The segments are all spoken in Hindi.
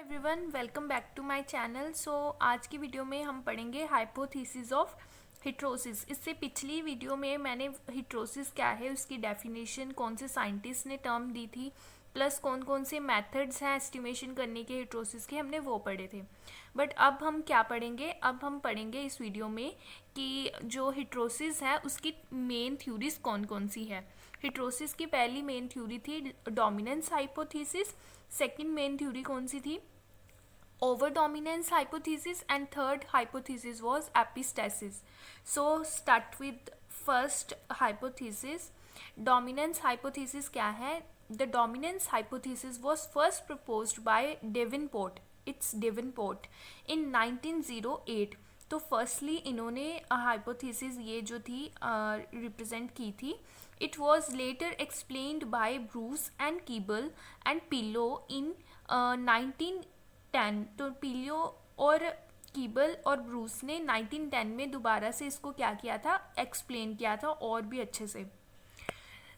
Everyone, welcome back to my channel. So आज की वीडियो में हम पढ़ेंगे हाइपोथेसिस ऑफ हिट्रोसिस। इससे पिछली वीडियो में मैंने हिट्रोसिस क्या है उसकी डेफिनेशन, कौन से साइंटिस्ट ने टर्म दी थी, प्लस कौन कौन से मेथड्स हैं एस्टिमेशन करने के हिट्रोसिस के, हमने वो पढ़े थे। बट अब हम क्या पढ़ेंगे, अब हम पढ़ेंगे इस वीडियो में कि जो हिट्रोसिस है उसकी मेन थ्योरीज कौन कौन सी है। हिट्रोसिस की पहली मेन थ्योरी थी dominance hypothesis. Second main theory कौन सी थी? over dominance hypothesis, and third hypothesis was epistasis. So start with first hypothesis. Dominance hypothesis क्या है? The dominance hypothesis was first proposed by Davenport. It's Davenport in 1908. तो फर्स्टली इन्होंने हाइपोथेसिस ये जो थी रिप्रेजेंट की थी. It was later explained by Bruce and Keeble and Pellew in 1910. तो पिलो और कीबल और ब्रूस ने 1910 में दोबारा से इसको क्या किया था, एक्सप्लेन किया था और भी अच्छे से.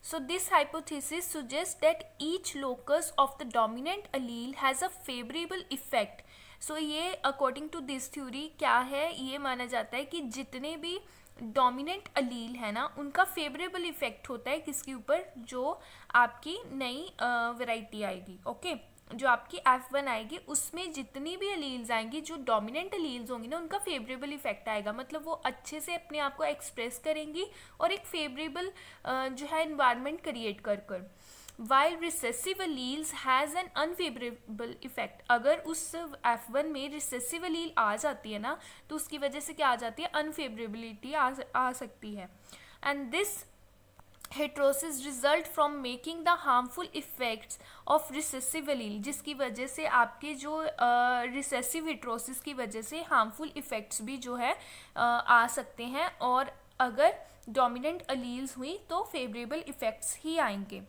So this hypothesis suggests that each locus of the dominant allele has a favorable effect. So ये according to this theory क्या है, ये माना जाता है कि जितने भी डोमिनेंट अलील है ना उनका फेवरेबल इफेक्ट होता है किसके ऊपर, जो आपकी नई वैरायटी आएगी. ओके, जो आपकी F1 आएगी उसमें जितनी भी अलील्स आएंगी, जो डोमिनेंट अलील्स होंगी ना, उनका फेवरेबल इफेक्ट आएगा. मतलब वो अच्छे से अपने आप को एक्सप्रेस करेंगी और एक फेवरेबल जो है इन्वायरमेंट क्रिएट कर. While recessive alleles has an unfavourable effect. अगर उस F1 में रिसेसिव अलील आ जाती है ना तो उसकी वजह से क्या आ जाती है, अनफेवरेबिलिटी आ सकती है. And this heterosis result from making the harmful effects of recessive अलील, जिसकी वजह से आपके जो रिसेसिव हेट्रोसिस की वजह से हार्मफुल इफेक्ट्स भी जो है आ सकते हैं, और अगर डोमिनेंट अलील्स हुई तो फेवरेबल इफेक्ट्स ही आएंगे.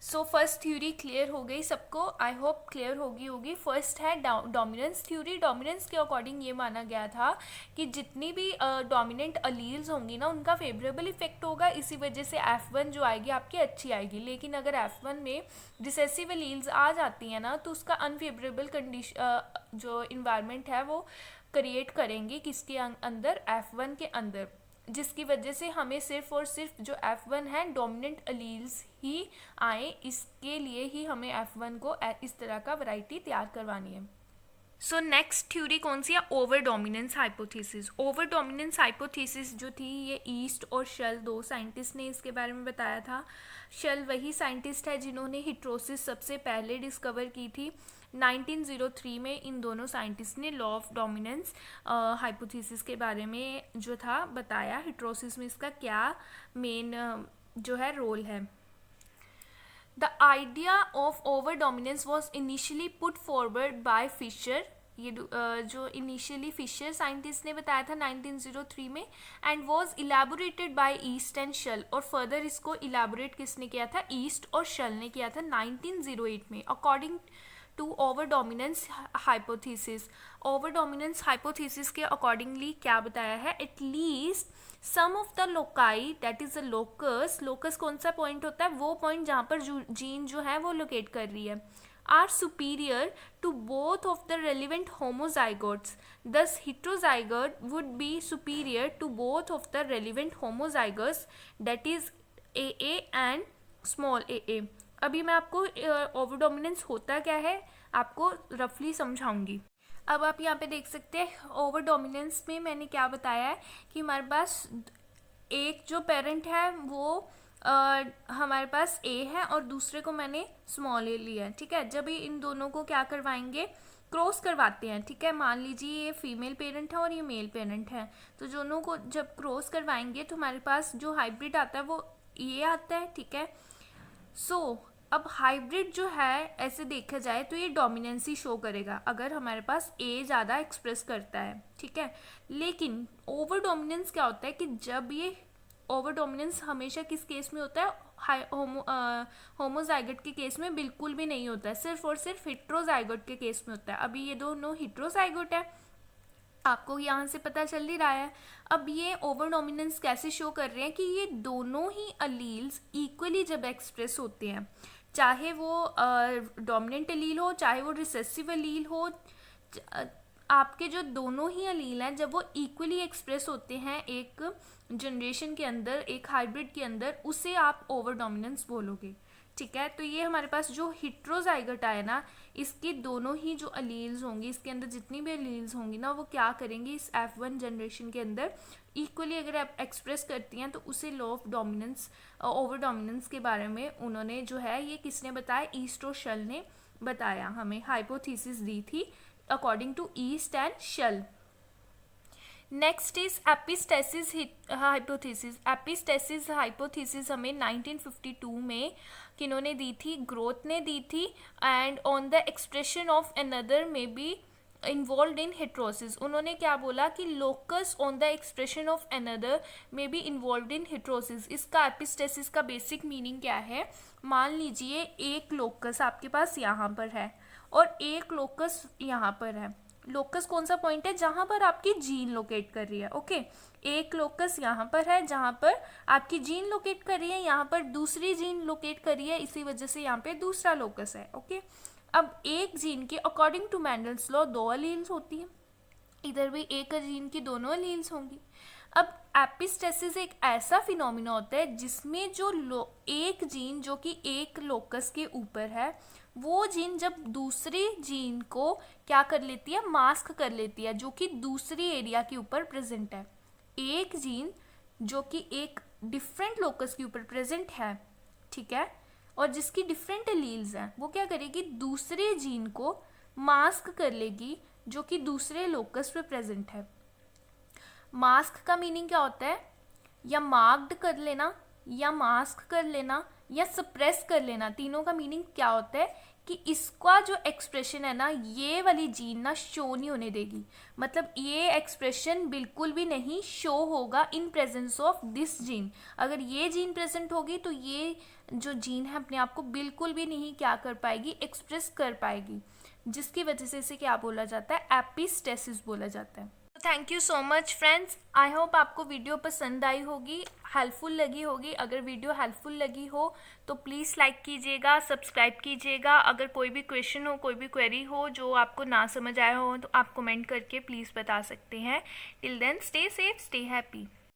सो फर्स्ट थ्योरी क्लियर हो गई सबको, आई होप क्लियर होगी. फर्स्ट है डोमिनेंस थ्योरी. डोमिनेंस के अकॉर्डिंग ये माना गया था कि जितनी भी डोमिनेंट अलील्स होंगी ना उनका फेवरेबल इफेक्ट होगा, इसी वजह से F1 जो आएगी आपकी अच्छी आएगी. लेकिन अगर F1 में रिसेसिव अलील्स आ जाती हैं ना तो उसका अनफेवरेबल कंडीशन जो इन्वायरमेंट है वो क्रिएट करेंगी किसके अंदर, F1 के अंदर, जिसकी वजह से हमें सिर्फ और सिर्फ जो F1 है डोमिनेंट अलील्स ही आए. इसके लिए ही हमें F1 को इस तरह का वैरायटी तैयार करवानी है. सो नेक्स्ट थ्योरी कौन सी है? Over dominance hypothesis. Over dominance hypothesis जो थी ये ईस्ट और शेल, दो साइंटिस्ट ने इसके बारे में बताया था. शेल वही साइंटिस्ट है जिन्होंने हिट्रोसिस सबसे पहले डिस्कवर की थी. 1903 में इन दोनों साइंटिस्ट ने लॉ ऑफ डोमिनेंस हाइपोथेसिस के बारे में जो था बताया. हिट्रोसिस में इसका क्या मेन जो है रोल है. The idea of over dominance was initially put forward by Fisher. ये जो इनिशियली फिशर साइंटिस्ट ने बताया था 1903 में, and was elaborated by East and Shull. और फर्दर इसको इलेबोरेट किसने किया था, ईस्ट और शेल ने किया था 1908 में. According to over dominance hypothesis, over dominance hypothesis के अकॉर्डिंगली क्या बताया है, at least some of the loci, that is a locus. Locus कौन सा पॉइंट होता है, वो पॉइंट जहाँ पर जीन जो है वो लोकेट कर रही है, are superior to both of the relevant homozygotes. Thus heterozygote would be superior to both of the relevant homozygotes, that is AA and small aa. अभी मैं आपको ओवर डोमिनेंस होता क्या है आपको रफली समझाऊंगी. अब आप यहाँ पे देख सकते हैं ओवर डोमिनेंस में मैंने क्या बताया है कि हमारे पास एक जो पेरेंट है वो हमारे पास A है और दूसरे को मैंने स्मॉल a लिया है. ठीक है, जब ये इन दोनों को क्या करवाएंगे, क्रॉस करवाते हैं. ठीक है, मान लीजिए ये फीमेल पेरेंट है और ये मेल पेरेंट है, तो दोनों को जब क्रॉस करवाएंगे तो हमारे पास जो हाइब्रिड आता है वो ये आता है. ठीक है, सो अब हाइब्रिड जो है ऐसे देखा जाए तो ये डोमिनेंसी शो करेगा अगर हमारे पास ए ज़्यादा एक्सप्रेस करता है. ठीक है, लेकिन ओवर डोमिनेंस क्या होता है कि जब ये ओवर डोमिनेंस हमेशा किस केस में होता है, होमोजाइगोट के केस में बिल्कुल भी नहीं होता है, सिर्फ और सिर्फ हेट्रोजाइगोट के केस में होता है. अभी ये दोनों हेट्रोजाइगोट है, आपको यहाँ से पता चल ही रहा है. अब ये ओवर डोमिनेंस कैसे शो कर रहे हैं कि ये दोनों ही अलील्स इक्वली जब एक्सप्रेस होते हैं, चाहे वो डोमिनेंट अलील हो, चाहे वो रिसेसिव अलील हो, आपके जो दोनों ही अलील हैं जब वो इक्वली एक्सप्रेस होते हैं एक जनरेशन के अंदर, एक हाइब्रिड के अंदर, उसे आप ओवर डोमिनेंस बोलोगे। ठीक है, तो ये हमारे पास जो हिट्रोजाइगट आया ना, इसके दोनों ही जो अलील्स होंगी, इसके अंदर जितनी भी अलील्स होंगी ना, वो क्या करेंगी, इस F1 जनरेशन के अंदर इक्वली अगर आप एक्सप्रेस करती हैं तो उसे law of dominance, over dominance के बारे में उन्होंने जो है, ये किसने बताया, ईस्ट और शल ने बताया, हमें हाइपोथेसिस दी थी according to East and Shull. Next is epistasis hypothesis. Epistasis hypothesis हमें 1952 में किन्होंने दी थी, ग्रोथ ने दी थी, and on the expression of another में बी इन्वॉल्व इन हेट्रोसिस। उन्होंने क्या बोला कि locus on the expression of another में बी इन्वॉल्व इन हेट्रोसिस। इसका एपिस्टेसिस का बेसिक मीनिंग क्या है, मान लीजिए एक लोकस आपके पास यहाँ पर है और एक लोकस यहाँ पर है। लोकस कौन सा पॉइंट है, जहाँ पर आपकी जीन लोकेट कर रही है। ओके, एक लोकस यहाँ पर है जहाँ पर आपकी जीन लोकेट कर रही है, यहाँ पर दूसरी जीन लोकेट कर रही है, इसी वजह से यहाँ पे दूसरा लोकस है। ओके, अब एक जीन के according to Mendel's law 2 alleles होती है, इधर भी एक जीन की दोनों अलील्स होंगी। अब एपिस्टेसिस एक ऐसा फिनोमिना होता है जिसमें जो एक जीन जो कि एक लोकस के ऊपर है, वो जीन जब दूसरी जीन को क्या कर लेती है, मास्क कर लेती है, जो कि दूसरी एरिया के ऊपर प्रेजेंट है। एक जीन जो कि एक डिफरेंट लोकस के ऊपर प्रेजेंट है, ठीक है, और जिसकी डिफरेंट एलील्स हैं, वो क्या करेगी, दूसरे जीन को मास्क कर लेगी जो कि दूसरे लोकस पे प्रेजेंट है। मास्क का मीनिंग क्या होता है, या मार्क्ड कर लेना, या मास्क कर लेना, या सप्रेस कर लेना। तीनों का मीनिंग क्या होता है कि इसका जो एक्सप्रेशन है ना, ये वाली जीन ना शो नहीं होने देगी, मतलब ये एक्सप्रेशन बिल्कुल भी नहीं शो होगा in presence of this gene. अगर ये जीन प्रेजेंट होगी तो ये जो जीन है अपने आप को बिल्कुल भी नहीं क्या कर पाएगी, एक्सप्रेस कर पाएगी, जिसकी वजह से इसे क्या बोला जाता है, एपिस्टेसिस बोला जाता है। Thank you so much friends, I hope आपको वीडियो पसंद आई होगी, हेल्पफुल लगी होगी। अगर वीडियो हेल्पफुल लगी हो तो प्लीज़ लाइक कीजिएगा, सब्सक्राइब कीजिएगा। अगर कोई भी क्वेश्चन हो, कोई भी क्वेरी हो जो आपको ना समझ आया हो, तो आप कमेंट करके प्लीज़ बता सकते हैं। Till then stay safe, stay happy.